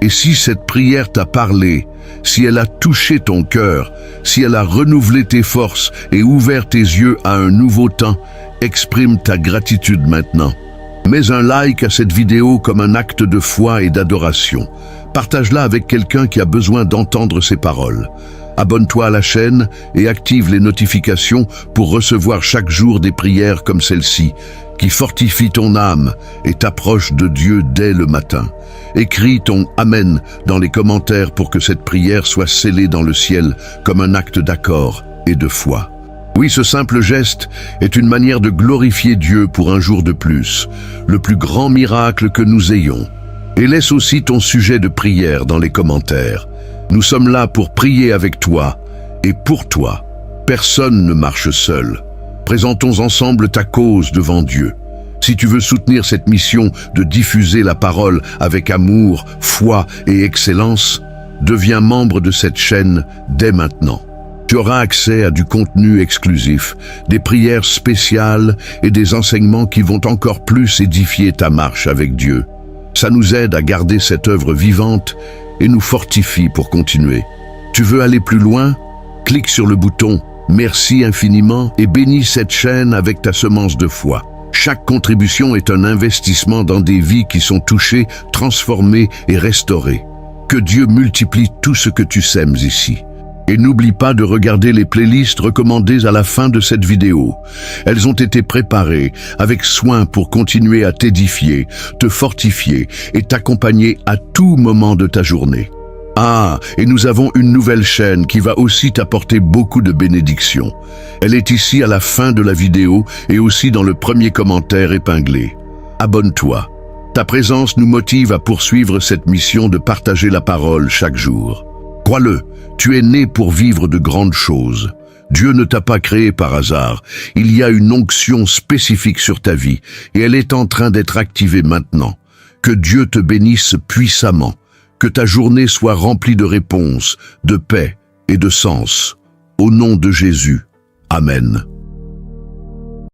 Et si cette prière t'a parlé, si elle a touché ton cœur, si elle a renouvelé tes forces et ouvert tes yeux à un nouveau temps, exprime ta gratitude maintenant. Mets un like à cette vidéo comme un acte de foi et d'adoration. Partage-la avec quelqu'un qui a besoin d'entendre ces paroles. Abonne-toi à la chaîne et active les notifications pour recevoir chaque jour des prières comme celle-ci, qui fortifient ton âme et t'approchent de Dieu dès le matin. Écris ton « Amen » dans les commentaires pour que cette prière soit scellée dans le ciel comme un acte d'accord et de foi. Oui, ce simple geste est une manière de glorifier Dieu pour un jour de plus, le plus grand miracle que nous ayons. Et laisse aussi ton sujet de prière dans les commentaires. Nous sommes là pour prier avec toi et pour toi. Personne ne marche seul. Présentons ensemble ta cause devant Dieu. Si tu veux soutenir cette mission de diffuser la parole avec amour, foi et excellence, deviens membre de cette chaîne dès maintenant. Tu auras accès à du contenu exclusif, des prières spéciales et des enseignements qui vont encore plus édifier ta marche avec Dieu. Ça nous aide à garder cette œuvre vivante et nous fortifie pour continuer. Tu veux aller plus loin? Clique sur le bouton « Merci infiniment » et bénis cette chaîne avec ta semence de foi. Chaque contribution est un investissement dans des vies qui sont touchées, transformées et restaurées. Que Dieu multiplie tout ce que tu sèmes ici. Et n'oublie pas de regarder les playlists recommandées à la fin de cette vidéo. Elles ont été préparées avec soin pour continuer à t'édifier, te fortifier et t'accompagner à tout moment de ta journée. Ah, et nous avons une nouvelle chaîne qui va aussi t'apporter beaucoup de bénédictions. Elle est ici à la fin de la vidéo et aussi dans le premier commentaire épinglé. Abonne-toi. Ta présence nous motive à poursuivre cette mission de partager la parole chaque jour. Crois-le, tu es né pour vivre de grandes choses. Dieu ne t'a pas créé par hasard. Il y a une onction spécifique sur ta vie et elle est en train d'être activée maintenant. Que Dieu te bénisse puissamment. Que ta journée soit remplie de réponses, de paix et de sens. Au nom de Jésus. Amen.